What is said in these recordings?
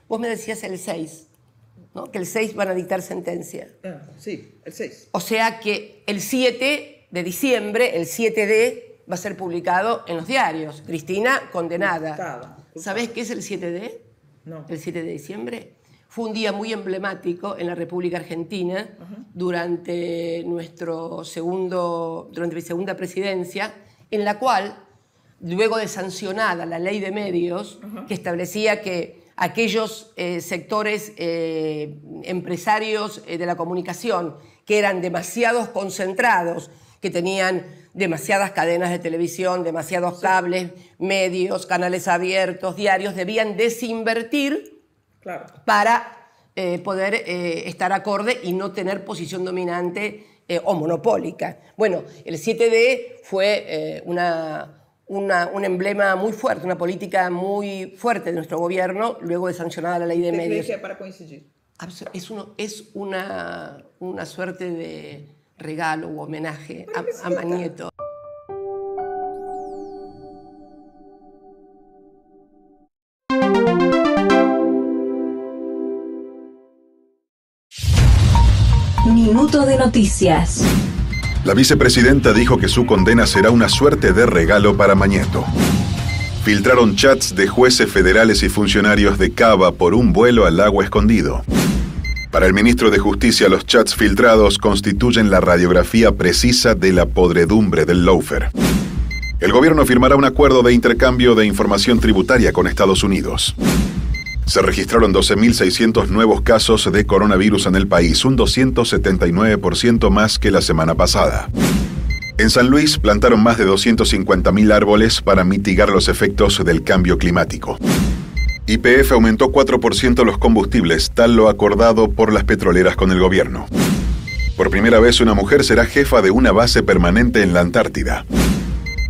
Vos me decías el 6, ¿no? Que el 6 van a dictar sentencia. Sí, el 6. O sea que el 7 de diciembre, el 7D, va a ser publicado en los diarios. Cristina condenada. ¿Sabés qué es el 7D? No. El 7 de diciembre. Fue un día muy emblemático en la República Argentina durante mi segunda presidencia, en la cual, luego de sancionada la ley de medios, que establecía que aquellos sectores empresarios de la comunicación que eran demasiados concentrados, que tenían demasiadas cadenas de televisión, demasiados cables, medios, canales abiertos, diarios, debían desinvertir para poder estar acorde y no tener posición dominante o monopólica. Bueno, el 7D fue un emblema muy fuerte, una política muy fuerte de nuestro gobierno luego de sancionada la ley de medios. ¿Qué para coincidir? Es una suerte de regalo u homenaje a Magneto. Minuto de noticias. La vicepresidenta dijo que su condena será una suerte de regalo para Magneto. Filtraron chats de jueces federales y funcionarios de Cava por un vuelo al lago Escondido. Para el ministro de Justicia, los chats filtrados constituyen la radiografía precisa de la podredumbre del lawfare. El gobierno firmará un acuerdo de intercambio de información tributaria con Estados Unidos. Se registraron 12.600 nuevos casos de coronavirus en el país, un 279% más que la semana pasada. En San Luis plantaron más de 250.000 árboles para mitigar los efectos del cambio climático. YPF aumentó 4% los combustibles, tal lo acordado por las petroleras con el gobierno. Por primera vez una mujer será jefa de una base permanente en la Antártida.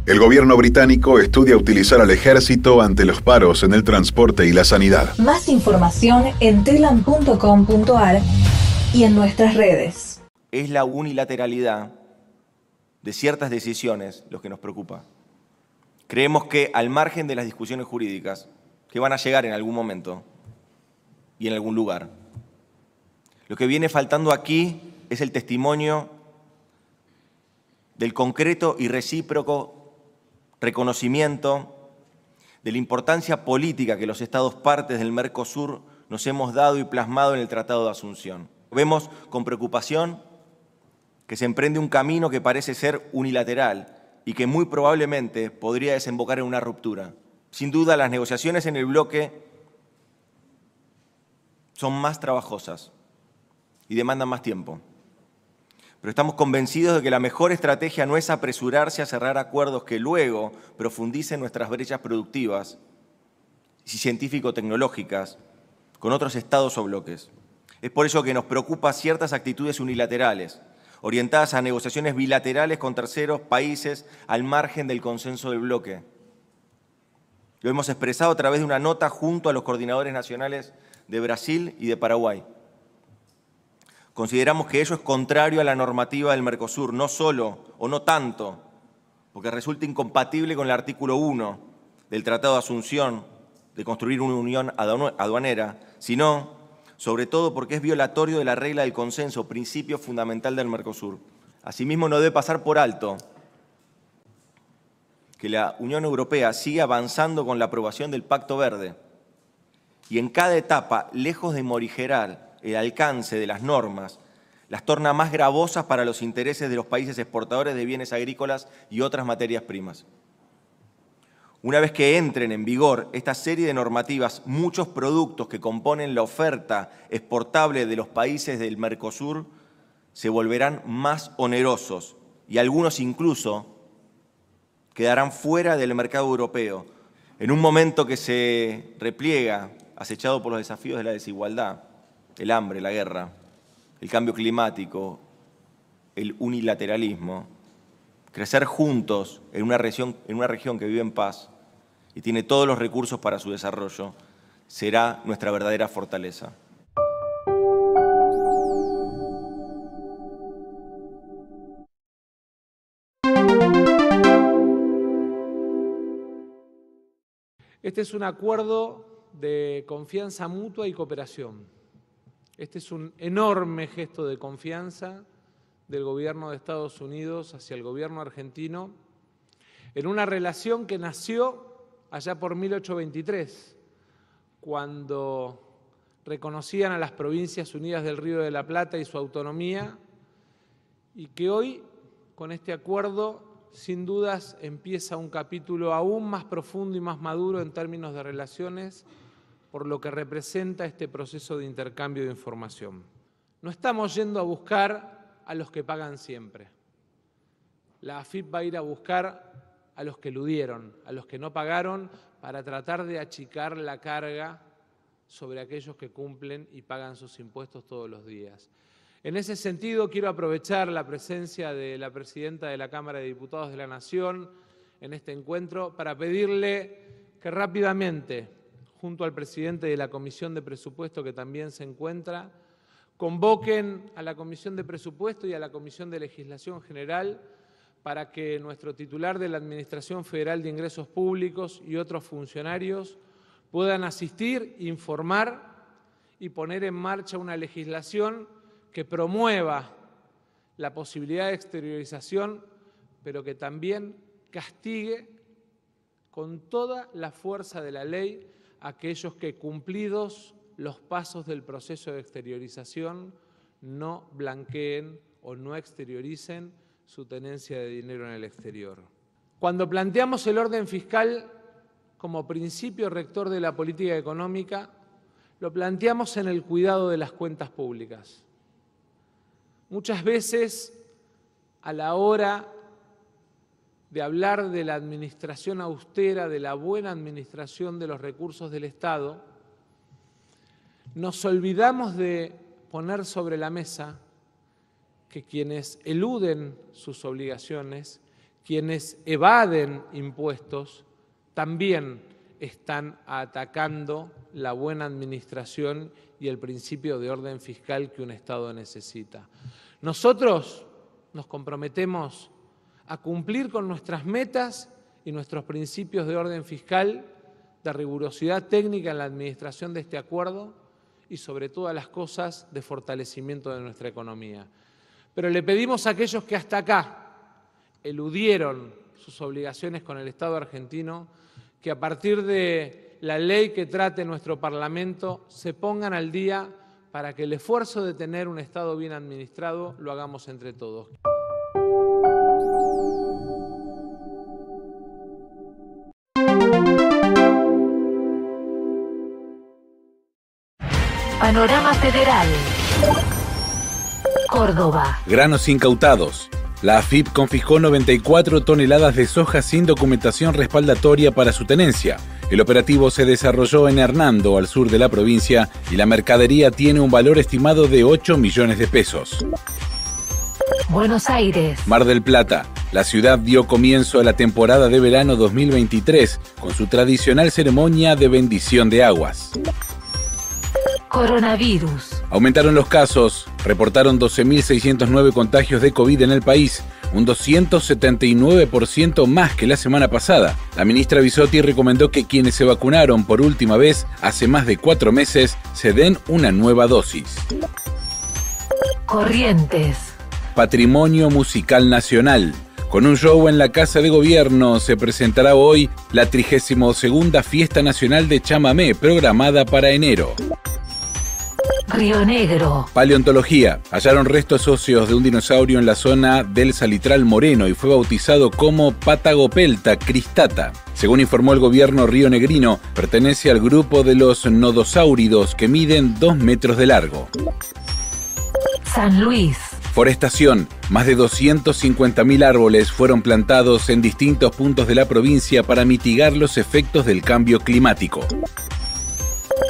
El gobierno británico estudia utilizar al ejército ante los paros en el transporte y la sanidad. Más información en telam.com.ar y en nuestras redes. Es la unilateralidad de ciertas decisiones lo que nos preocupa. Creemos que al margen de las discusiones jurídicas, que van a llegar en algún momento y en algún lugar, lo que viene faltando aquí es el testimonio del concreto y recíproco reconocimiento de la importancia política que los Estados partes del Mercosur nos hemos dado y plasmado en el Tratado de Asunción. Vemos con preocupación que se emprende un camino que parece ser unilateral y que muy probablemente podría desembocar en una ruptura. Sin duda, las negociaciones en el bloque son más trabajosas y demandan más tiempo. Pero estamos convencidos de que la mejor estrategia no es apresurarse a cerrar acuerdos que luego profundicen nuestras brechas productivas y científico-tecnológicas con otros estados o bloques. Es por eso que nos preocupan ciertas actitudes unilaterales, orientadas a negociaciones bilaterales con terceros países al margen del consenso del bloque. Lo hemos expresado a través de una nota junto a los coordinadores nacionales de Brasil y de Paraguay. Consideramos que ello es contrario a la normativa del Mercosur, no solo o no tanto, porque resulta incompatible con el artículo 1 del Tratado de Asunción de construir una unión aduanera, sino, sobre todo, porque es violatorio de la regla del consenso, principio fundamental del Mercosur. Asimismo, no debe pasar por alto que la Unión Europea sigue avanzando con la aprobación del Pacto Verde y en cada etapa, lejos de morigerar el alcance de las normas, las torna más gravosas para los intereses de los países exportadores de bienes agrícolas y otras materias primas. Una vez que entren en vigor esta serie de normativas, muchos productos que componen la oferta exportable de los países del Mercosur se volverán más onerosos y algunos incluso quedarán fuera del mercado europeo. En un momento que se repliega, acechado por los desafíos de la desigualdad, el hambre, la guerra, el cambio climático, el unilateralismo, crecer juntos en una región que vive en paz y tiene todos los recursos para su desarrollo, será nuestra verdadera fortaleza. Este es un acuerdo de confianza mutua y cooperación. Este es un enorme gesto de confianza del gobierno de Estados Unidos hacia el gobierno argentino en una relación que nació allá por 1823, cuando reconocían a las Provincias Unidas del Río de la Plata y su autonomía, y que hoy, con este acuerdo, sin dudas empieza un capítulo aún más profundo y más maduro en términos de relaciones, por lo que representa este proceso de intercambio de información. No estamos yendo a buscar a los que pagan siempre. La AFIP va a ir a buscar a los que eludieron, a los que no pagaron, para tratar de achicar la carga sobre aquellos que cumplen y pagan sus impuestos todos los días. En ese sentido, quiero aprovechar la presencia de la presidenta de la Cámara de Diputados de la Nación en este encuentro para pedirle que rápidamente, junto al presidente de la Comisión de Presupuesto, que también se encuentra, convoquen a la Comisión de Presupuesto y a la Comisión de Legislación General para que nuestro titular de la Administración Federal de Ingresos Públicos y otros funcionarios puedan asistir, informar y poner en marcha una legislación que promueva la posibilidad de exteriorización, pero que también castigue con toda la fuerza de la ley a aquellos que, cumplidos los pasos del proceso de exteriorización, no blanqueen o no exterioricen su tenencia de dinero en el exterior. Cuando planteamos el orden fiscal como principio rector de la política económica, lo planteamos en el cuidado de las cuentas públicas. Muchas veces, a la hora de hablar de la administración austera, de la buena administración de los recursos del Estado, nos olvidamos de poner sobre la mesa que quienes eluden sus obligaciones, quienes evaden impuestos, también están atacando la buena administración y el principio de orden fiscal que un Estado necesita. Nosotros nos comprometemos a cumplir con nuestras metas y nuestros principios de orden fiscal, de rigurosidad técnica en la administración de este acuerdo y, sobre todas las cosas, de fortalecimiento de nuestra economía. Pero le pedimos a aquellos que hasta acá eludieron sus obligaciones con el Estado argentino que a partir de la ley que trate nuestro Parlamento se pongan al día para que el esfuerzo de tener un Estado bien administrado lo hagamos entre todos. Panorama Federal. Córdoba. Granos incautados. La AFIP confiscó 94 toneladas de soja sin documentación respaldatoria para su tenencia. El operativo se desarrolló en Hernando, al sur de la provincia, y la mercadería tiene un valor estimado de 8 millones de pesos. Buenos Aires. Mar del Plata. La ciudad dio comienzo a la temporada de verano 2023 con su tradicional ceremonia de bendición de aguas. Coronavirus. Aumentaron los casos, reportaron 12.609 contagios de COVID en el país, un 279% más que la semana pasada. La ministra Bisotti recomendó que quienes se vacunaron por última vez hace más de 4 meses se den una nueva dosis. Corrientes. Patrimonio Musical Nacional. Con un show en la Casa de Gobierno se presentará hoy la 32ª Fiesta Nacional de Chamamé, programada para enero. Río Negro. Paleontología. Hallaron restos óseos de un dinosaurio en la zona del Salitral Moreno y fue bautizado como Patagopelta cristata. Según informó el gobierno rionegrino, pertenece al grupo de los nodosáuridos que miden 2 metros de largo. San Luis. Forestación. Más de 250.000 árboles fueron plantados en distintos puntos de la provincia para mitigar los efectos del cambio climático.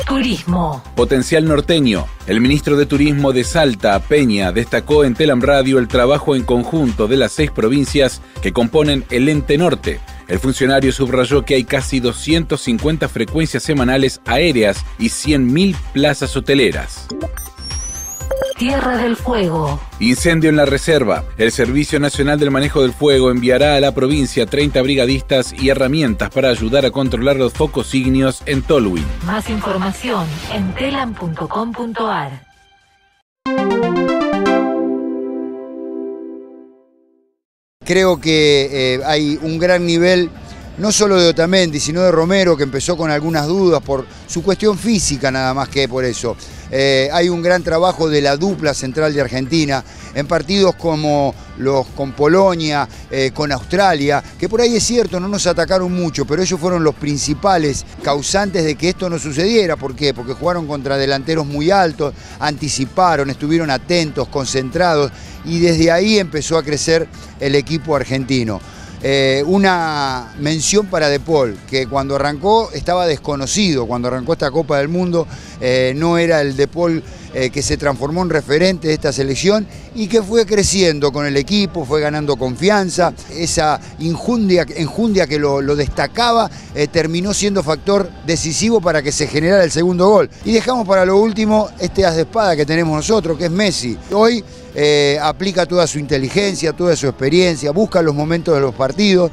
Turismo. Potencial norteño. El ministro de Turismo de Salta, Peña, destacó en Telam Radio el trabajo en conjunto de las 6 provincias que componen el Ente Norte. El funcionario subrayó que hay casi 250 frecuencias semanales aéreas y 100.000 plazas hoteleras. Tierra del Fuego. Incendio en la reserva. El Servicio Nacional del Manejo del Fuego enviará a la provincia 30 brigadistas y herramientas para ayudar a controlar los focos ígneos en Tolwyn. Más información en telam.com.ar. Creo que hay un gran nivel, no solo de Otamendi, sino de Romero, que empezó con algunas dudas por su cuestión física nada más que por eso. Hay un gran trabajo de la dupla central de Argentina, en partidos como los con Polonia, con Australia, que por ahí es cierto, no nos atacaron mucho, pero ellos fueron los principales causantes de que esto no sucediera. ¿Por qué? Porque jugaron contra delanteros muy altos, anticiparon, estuvieron atentos, concentrados, y desde ahí empezó a crecer el equipo argentino. Una mención para De Paul, que cuando arrancó estaba desconocido, cuando arrancó esta Copa del Mundo no era el De Paul que se transformó en referente de esta selección y que fue creciendo con el equipo, fue ganando confianza, esa enjundia que lo destacaba terminó siendo factor decisivo para que se generara el segundo gol. Y dejamos para lo último este as de espada que tenemos nosotros, que es Messi. Hoy aplica toda su inteligencia, toda su experiencia, busca los momentos de los partidos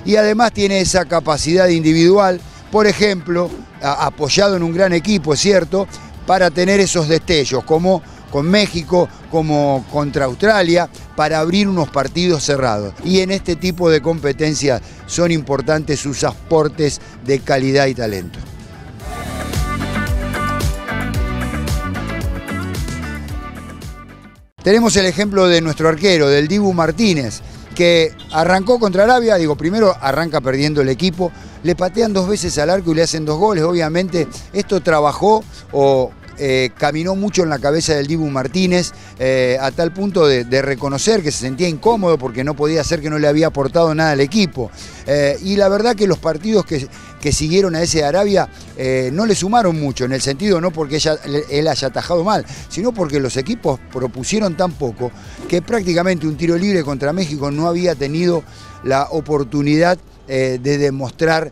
y además tiene esa capacidad individual, por ejemplo, apoyado en un gran equipo, es cierto, para tener esos destellos, como con México, como contra Australia, para abrir unos partidos cerrados. Y en este tipo de competencias son importantes sus aportes de calidad y talento. Tenemos el ejemplo de nuestro arquero, del Dibu Martínez, que arrancó contra Arabia, primero arranca perdiendo el equipo, le patean 2 veces al arco y le hacen 2 goles. Obviamente esto trabajó o caminó mucho en la cabeza del Dibu Martínez, a tal punto de reconocer que se sentía incómodo porque no podía ser, que no le había aportado nada al equipo. Y la verdad que los partidos que siguieron a ese Arabia no le sumaron mucho, en el sentido no porque él haya atajado mal, sino porque los equipos propusieron tan poco que prácticamente un tiro libre contra México no había tenido la oportunidad de demostrar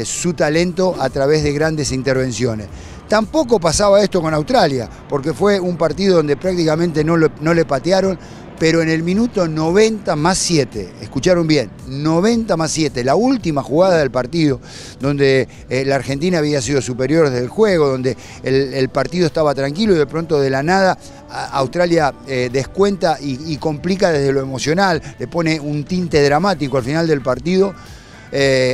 su talento a través de grandes intervenciones. Tampoco pasaba esto con Australia, porque fue un partido donde prácticamente no le patearon, pero en el minuto 90 más 7, escucharon bien, 90 más 7, la última jugada del partido, donde la Argentina había sido superior desde el juego, donde el partido estaba tranquilo y de pronto de la nada Australia descuenta y complica desde lo emocional, le pone un tinte dramático al final del partido.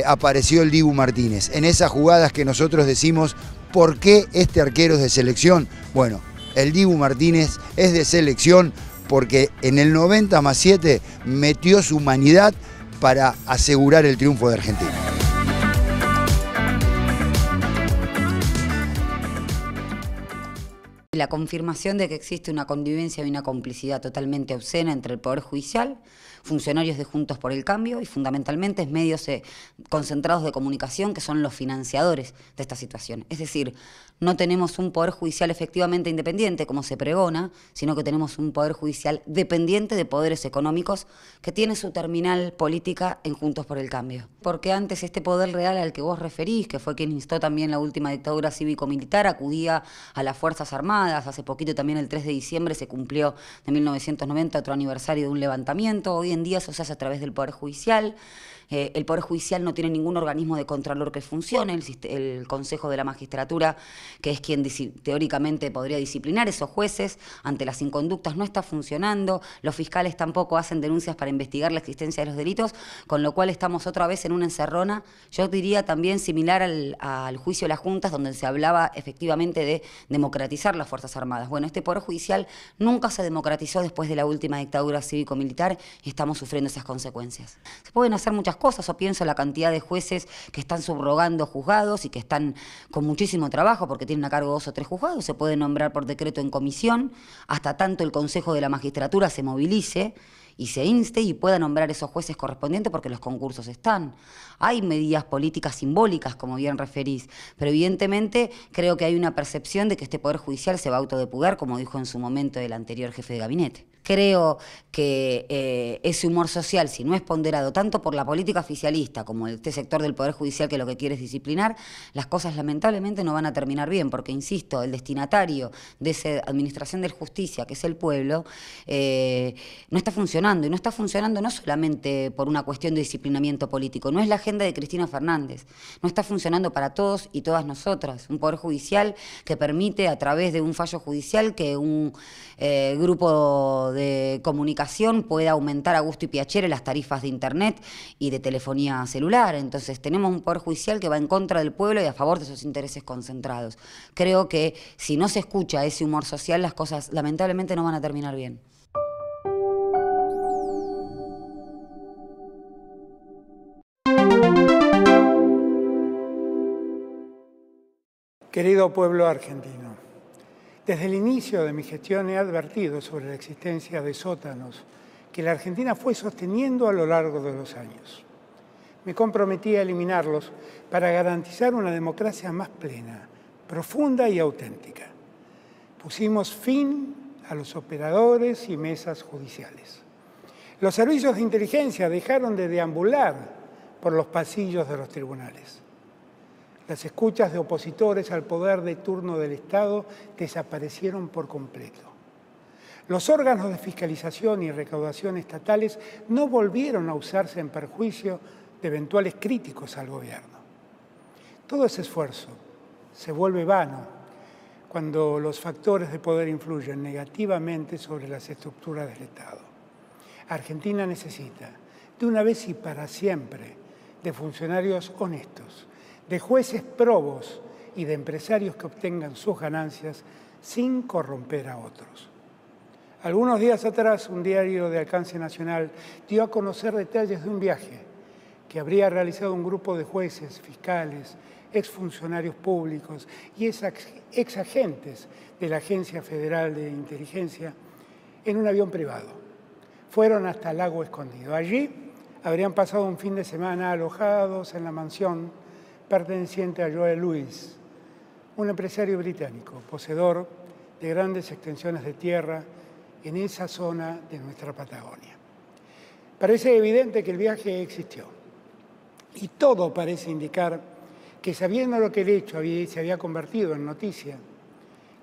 Apareció el Dibu Martínez. En esas jugadas que nosotros decimos, ¿por qué este arquero es de selección? Bueno, el Dibu Martínez es de selección porque en el 90 más 7 metió su humanidad para asegurar el triunfo de Argentina. La confirmación de que existe una connivencia y una complicidad totalmente obscena entre el Poder Judicial, funcionarios de Juntos por el Cambio y fundamentalmente medios concentrados de comunicación que son los financiadores de esta situación. Es decir, no tenemos un Poder Judicial efectivamente independiente, como se pregona, sino que tenemos un Poder Judicial dependiente de poderes económicos que tiene su terminal política en Juntos por el Cambio. Porque antes este poder real al que vos referís, que fue quien instó también la última dictadura cívico-militar, acudía a las Fuerzas Armadas. Hace poquito también el 3 de diciembre se cumplió de 1990 otro aniversario de un levantamiento. Hoy en día eso se hace a través del Poder Judicial. El Poder Judicial no tiene ningún organismo de contralor que funcione, el Consejo de la Magistratura, que es quien teóricamente podría disciplinar esos jueces ante las inconductas, no está funcionando, los fiscales tampoco hacen denuncias para investigar la existencia de los delitos, con lo cual estamos otra vez en una encerrona, yo diría también similar al juicio de las juntas, donde se hablaba efectivamente de democratizar las Fuerzas Armadas. Bueno, este Poder Judicial nunca se democratizó después de la última dictadura cívico-militar y estamos sufriendo esas consecuencias. Se pueden hacer muchas cosas, o pienso en la cantidad de jueces que están subrogando juzgados y que están con muchísimo trabajo porque tienen a cargo 2 o 3 juzgados, se puede nombrar por decreto en comisión, hasta tanto el Consejo de la Magistratura se movilice y se inste y pueda nombrar esos jueces correspondientes porque los concursos están. Hay medidas políticas simbólicas, como bien referís, pero evidentemente creo que hay una percepción de que este Poder Judicial se va a autodepugar, como dijo en su momento el anterior jefe de gabinete. Creo que ese humor social, si no es ponderado tanto por la política oficialista como este sector del Poder Judicial que lo que quiere es disciplinar, las cosas lamentablemente no van a terminar bien, porque, insisto, el destinatario de esa administración de justicia, que es el pueblo, no está funcionando, y no está funcionando no solamente por una cuestión de disciplinamiento político, no es la agenda de Cristina Fernández, no está funcionando para todos y todas nosotras, un Poder Judicial que permite a través de un fallo judicial que un grupo de comunicación pueda aumentar a gusto y piacere las tarifas de internet y de telefonía celular. Entonces tenemos un Poder Judicial que va en contra del pueblo y a favor de sus intereses concentrados. Creo que si no se escucha ese humor social, las cosas lamentablemente no van a terminar bien. Querido pueblo argentino, desde el inicio de mi gestión he advertido sobre la existencia de sótanos que la Argentina fue sosteniendo a lo largo de los años. Me comprometí a eliminarlos para garantizar una democracia más plena, profunda y auténtica. Pusimos fin a los operadores y mesas judiciales. Los servicios de inteligencia dejaron de deambular por los pasillos de los tribunales. Las escuchas de opositores al poder de turno del Estado desaparecieron por completo. Los órganos de fiscalización y recaudación estatales no volvieron a usarse en perjuicio de eventuales críticos al gobierno. Todo ese esfuerzo se vuelve vano cuando los factores de poder influyen negativamente sobre las estructuras del Estado. Argentina necesita, de una vez y para siempre, de funcionarios honestos, de jueces probos y de empresarios que obtengan sus ganancias sin corromper a otros. Algunos días atrás, un diario de alcance nacional dio a conocer detalles de un viaje que habría realizado un grupo de jueces, fiscales, exfuncionarios públicos y exagentes de la Agencia Federal de Inteligencia en un avión privado. Fueron hasta Lago Escondido. Allí habrían pasado un fin de semana alojados en la mansión perteneciente a Joel Lewis, un empresario británico, poseedor de grandes extensiones de tierra en esa zona de nuestra Patagonia. Parece evidente que el viaje existió y todo parece indicar que, sabiendo lo que el hecho se había convertido en noticia,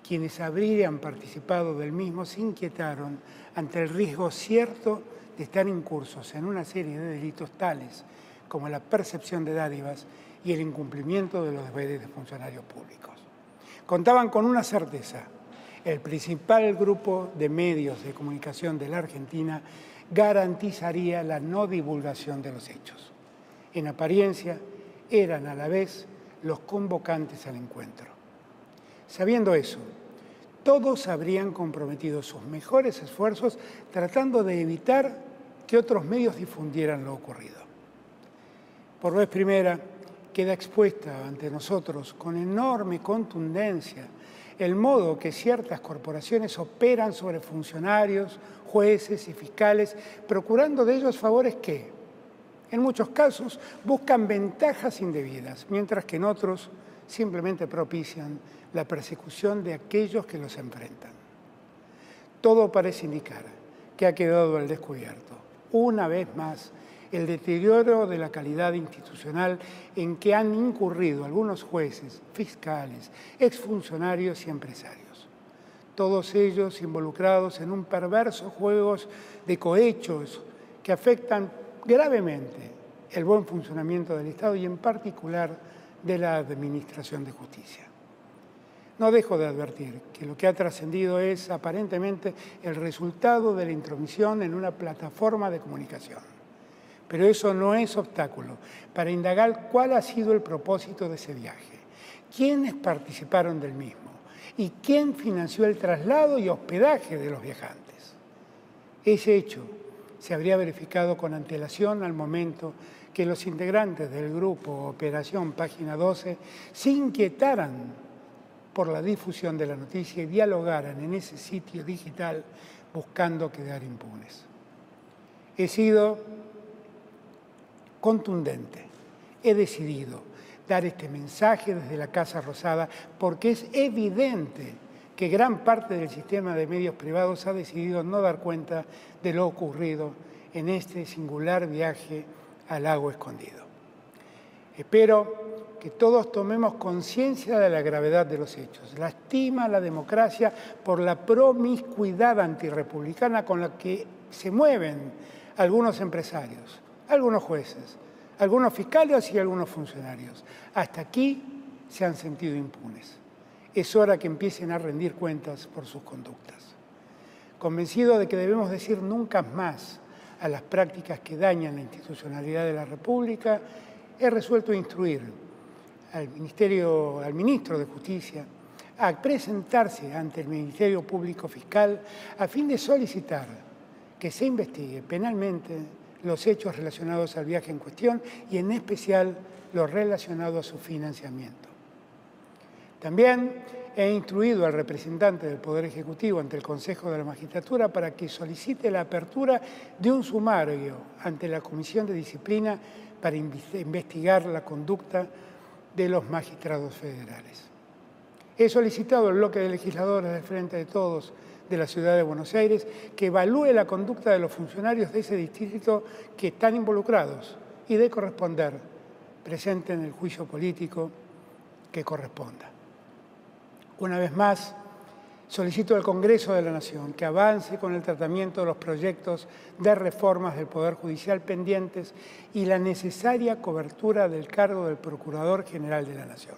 quienes habrían participado del mismo se inquietaron ante el riesgo cierto de estar incursos en una serie de delitos tales como la percepción de dádivas y el incumplimiento de los deberes de funcionarios públicos. Contaban con una certeza: el principal grupo de medios de comunicación de la Argentina garantizaría la no divulgación de los hechos. En apariencia, eran a la vez los convocantes al encuentro. Sabiendo eso, todos habrían comprometido sus mejores esfuerzos tratando de evitar que otros medios difundieran lo ocurrido. Por vez primera, queda expuesta ante nosotros con enorme contundencia el modo que ciertas corporaciones operan sobre funcionarios, jueces y fiscales, procurando de ellos favores que, en muchos casos, buscan ventajas indebidas, mientras que en otros simplemente propician la persecución de aquellos que los enfrentan. Todo parece indicar que ha quedado al descubierto, una vez más, el deterioro de la calidad institucional en que han incurrido algunos jueces, fiscales, exfuncionarios y empresarios. Todos ellos involucrados en un perverso juego de cohechos que afectan gravemente el buen funcionamiento del Estado y en particular de la Administración de Justicia. No dejo de advertir que lo que ha trascendido es aparentemente el resultado de la intromisión en una plataforma de comunicación. Pero eso no es obstáculo para indagar cuál ha sido el propósito de ese viaje, quiénes participaron del mismo y quién financió el traslado y hospedaje de los viajantes. Ese hecho se habría verificado con antelación al momento que los integrantes del grupo Operación Página 12 se inquietaran por la difusión de la noticia y dialogaran en ese sitio digital buscando quedar impunes. He sido contundente. He decidido dar este mensaje desde la Casa Rosada porque es evidente que gran parte del sistema de medios privados ha decidido no dar cuenta de lo ocurrido en este singular viaje al lago escondido. Espero que todos tomemos conciencia de la gravedad de los hechos. Lastima la democracia por la promiscuidad antirrepublicana con la que se mueven algunos empresarios, algunos jueces, algunos fiscales y algunos funcionarios. Hasta aquí se han sentido impunes. Es hora que empiecen a rendir cuentas por sus conductas. Convencido de que debemos decir nunca más a las prácticas que dañan la institucionalidad de la República, he resuelto instruir al ministro de Justicia a presentarse ante el Ministerio Público Fiscal a fin de solicitar que se investigue penalmente los hechos relacionados al viaje en cuestión y en especial los relacionados a su financiamiento. También he instruido al representante del Poder Ejecutivo ante el Consejo de la Magistratura para que solicite la apertura de un sumario ante la Comisión de Disciplina para investigar la conducta de los magistrados federales. He solicitado al bloque de legisladores del Frente de Todos de la Ciudad de Buenos Aires que evalúe la conducta de los funcionarios de ese distrito que están involucrados y, de corresponder, presenten el juicio político que corresponda. Una vez más, solicito al Congreso de la Nación que avance con el tratamiento de los proyectos de reformas del Poder Judicial pendientes y la necesaria cobertura del cargo del Procurador General de la Nación.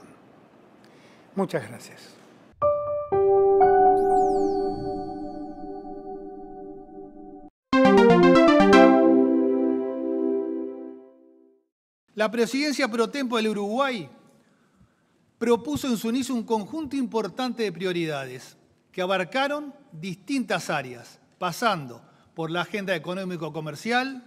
Muchas gracias. La presidencia pro tempore del Uruguay propuso en su inicio un conjunto importante de prioridades que abarcaron distintas áreas, pasando por la agenda económico-comercial,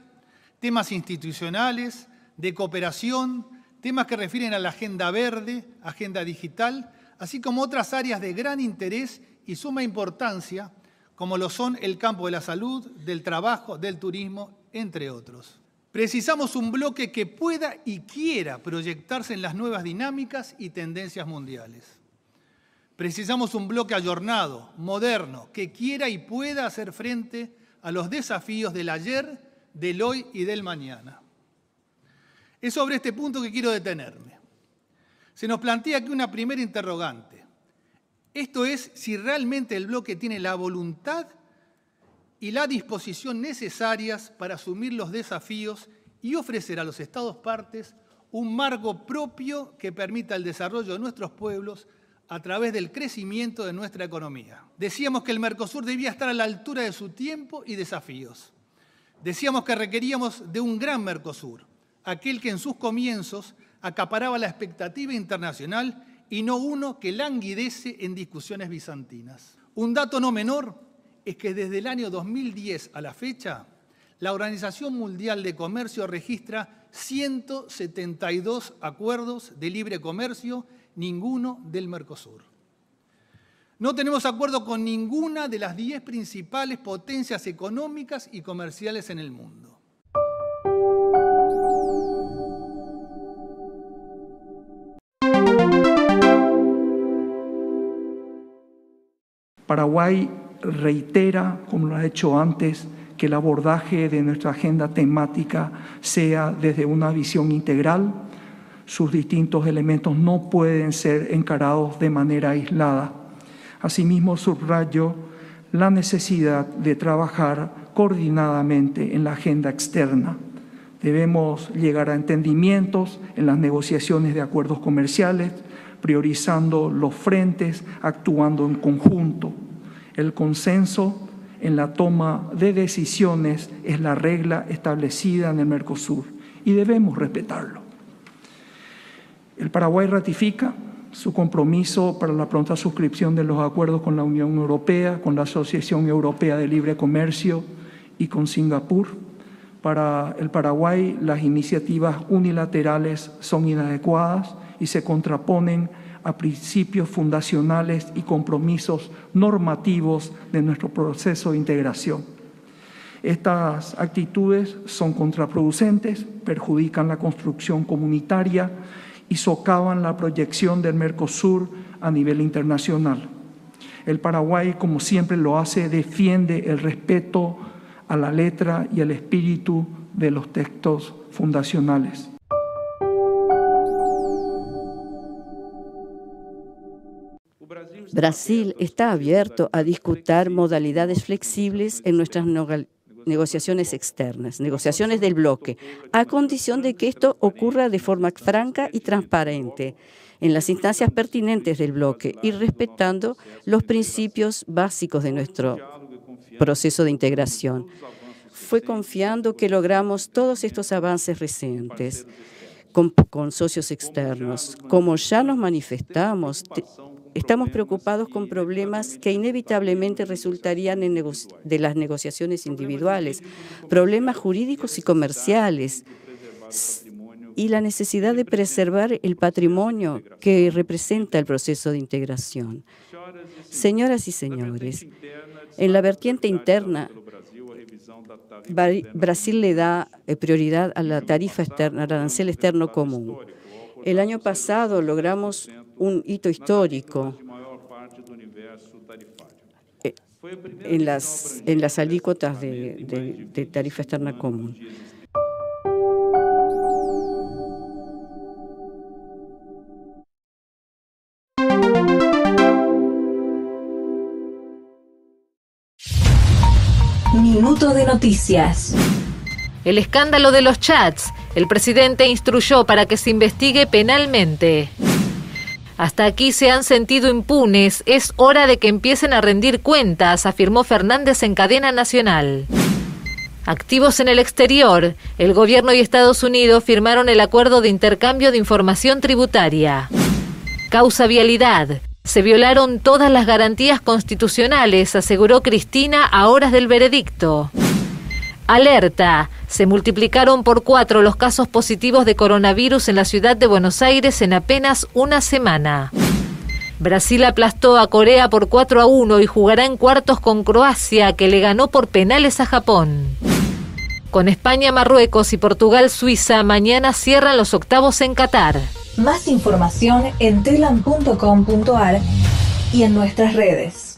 temas institucionales, de cooperación, temas que refieren a la agenda verde, agenda digital, así como otras áreas de gran interés y suma importancia, como lo son el campo de la salud, del trabajo, del turismo, entre otros. Precisamos un bloque que pueda y quiera proyectarse en las nuevas dinámicas y tendencias mundiales. Precisamos un bloque ayornado, moderno, que quiera y pueda hacer frente a los desafíos del ayer, del hoy y del mañana. Es sobre este punto que quiero detenerme. Se nos plantea aquí una primera interrogante. Esto es si realmente el bloque tiene la voluntad y la disposición necesarias para asumir los desafíos y ofrecer a los Estados partes un marco propio que permita el desarrollo de nuestros pueblos a través del crecimiento de nuestra economía. Decíamos que el Mercosur debía estar a la altura de su tiempo y desafíos. Decíamos que requeríamos de un gran Mercosur, aquel que en sus comienzos acaparaba la expectativa internacional y no uno que languidece en discusiones bizantinas. Un dato no menor es que desde el año 2010 a la fecha, la Organización Mundial de Comercio registra 172 acuerdos de libre comercio, ninguno del Mercosur. No tenemos acuerdo con ninguna de las 10 principales potencias económicas y comerciales en el mundo. Paraguay reitera, como lo ha hecho antes, que el abordaje de nuestra agenda temática sea desde una visión integral. Sus distintos elementos no pueden ser encarados de manera aislada. Asimismo, subrayo la necesidad de trabajar coordinadamente en la agenda externa. Debemos llegar a entendimientos en las negociaciones de acuerdos comerciales, priorizando los frentes, actuando en conjunto. El consenso en la toma de decisiones es la regla establecida en el Mercosur y debemos respetarlo. El Paraguay ratifica su compromiso para la pronta suscripción de los acuerdos con la Unión Europea, con la Asociación Europea de Libre Comercio y con Singapur. Para el Paraguay, las iniciativas unilaterales son inadecuadas y se contraponen a principios fundacionales y compromisos normativos de nuestro proceso de integración. Estas actitudes son contraproducentes, perjudican la construcción comunitaria y socavan la proyección del Mercosur a nivel internacional. El Paraguay, como siempre lo hace, defiende el respeto a la letra y el espíritu de los textos fundacionales. Brasil está abierto a discutir modalidades flexibles en nuestras negociaciones externas, negociaciones del bloque, a condición de que esto ocurra de forma franca y transparente en las instancias pertinentes del bloque y respetando los principios básicos de nuestro proceso de integración. Fue confiando que logramos todos estos avances recientes con socios externos. Como ya nos manifestamos, estamos preocupados con problemas que inevitablemente resultarían de las negociaciones individuales, problemas jurídicos y comerciales, y la necesidad de preservar el patrimonio que representa el proceso de integración. Señoras y señores, en la vertiente interna, Brasil le da prioridad a la tarifa externa, al arancel externo común. El año pasado logramos un hito histórico en las alícuotas de tarifa externa común. Minuto de noticias. El escándalo de los chats. El presidente instruyó para que se investigue penalmente. Hasta aquí se han sentido impunes. Es hora de que empiecen a rendir cuentas, afirmó Fernández en cadena nacional. Activos en el exterior. El gobierno y Estados Unidos firmaron el acuerdo de intercambio de información tributaria. Causa vialidad. Se violaron todas las garantías constitucionales, aseguró Cristina a horas del veredicto. Alerta. Se multiplicaron por 4 los casos positivos de coronavirus en la ciudad de Buenos Aires en apenas una semana. Brasil aplastó a Corea por 4-1 y jugará en cuartos con Croacia, que le ganó por penales a Japón. Con España, Marruecos y Portugal, Suiza, mañana cierran los octavos en Qatar. Más información en telam.com.ar y en nuestras redes.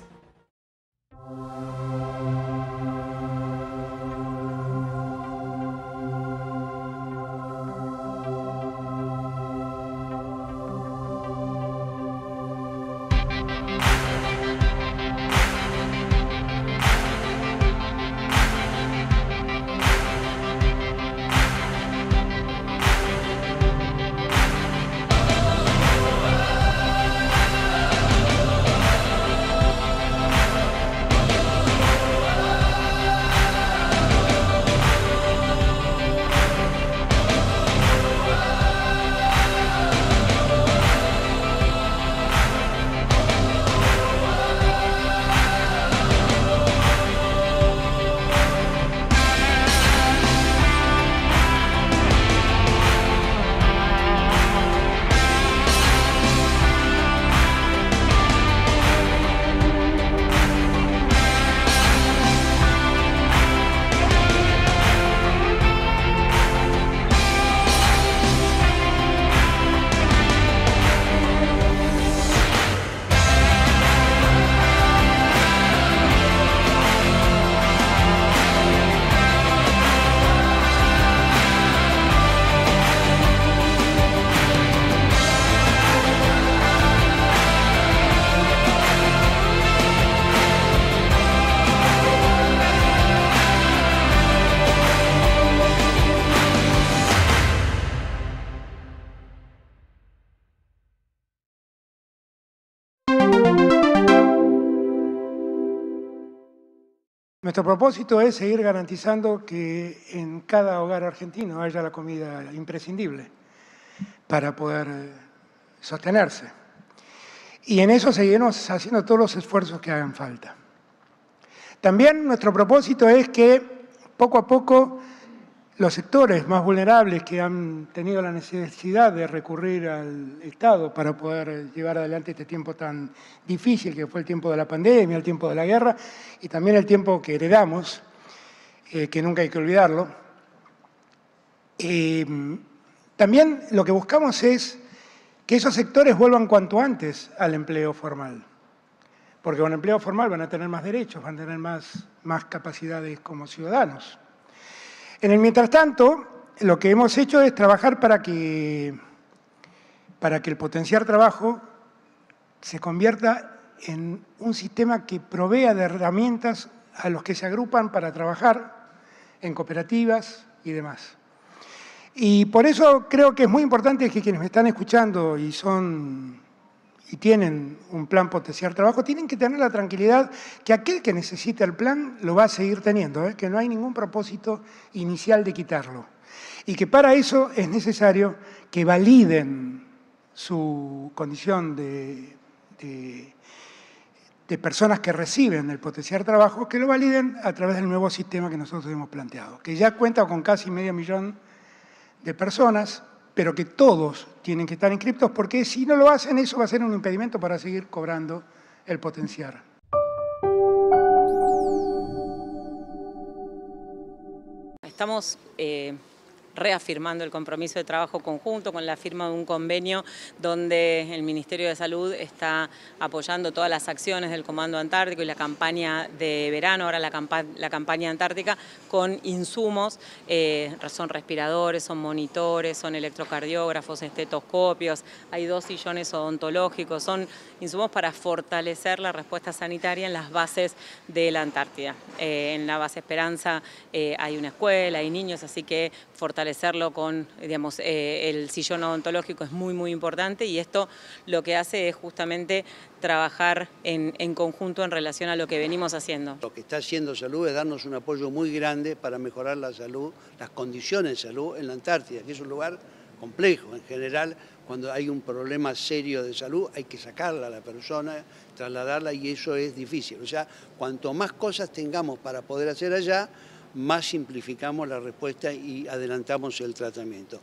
Nuestro propósito es seguir garantizando que en cada hogar argentino haya la comida imprescindible para poder sostenerse. Y en eso seguiremos haciendo todos los esfuerzos que hagan falta. También nuestro propósito es que poco a poco los sectores más vulnerables que han tenido la necesidad de recurrir al Estado para poder llevar adelante este tiempo tan difícil que fue el tiempo de la pandemia, el tiempo de la guerra y también el tiempo que heredamos, que nunca hay que olvidarlo. También lo que buscamos es que esos sectores vuelvan cuanto antes al empleo formal. porque con empleo formal van a tener más derechos, van a tener más capacidades como ciudadanos. En el mientras tanto, lo que hemos hecho es trabajar para que el potenciar trabajo se convierta en un sistema que provea de herramientas a los que se agrupan para trabajar en cooperativas y demás. Y por eso creo que es muy importante que quienes me están escuchando y tienen un plan potenciar trabajo, tienen que tener la tranquilidad que aquel que necesita el plan lo va a seguir teniendo, que no hay ningún propósito inicial de quitarlo. Y que para eso es necesario que validen su condición de personas que reciben el potenciar trabajo, que lo validen a través del nuevo sistema que nosotros hemos planteado, que ya cuenta con casi 500.000 de personas, pero que todos tienen que estar inscriptos, porque si no lo hacen, eso va a ser un impedimento para seguir cobrando el potenciar. Estamos reafirmando el compromiso de trabajo conjunto con la firma de un convenio donde el Ministerio de Salud está apoyando todas las acciones del Comando Antártico y la campaña de verano, ahora la campaña antártica, con insumos, son respiradores, son monitores, son electrocardiógrafos, estetoscopios, hay 2 sillones odontológicos, son insumos para fortalecer la respuesta sanitaria en las bases de la Antártida. En la base Esperanza hay una escuela, hay niños, así que fortalecerlo con, digamos, el sillón odontológico es muy importante, y esto lo que hace es justamente trabajar en conjunto en relación a lo que venimos haciendo. Lo que está haciendo Salud es darnos un apoyo muy grande para mejorar la salud, las condiciones de salud en la Antártida, que es un lugar complejo. En general, cuando hay un problema serio de salud, hay que sacarla a la persona, trasladarla, y eso es difícil. O sea, cuanto más cosas tengamos para poder hacer allá, más simplificamos la respuesta y adelantamos el tratamiento.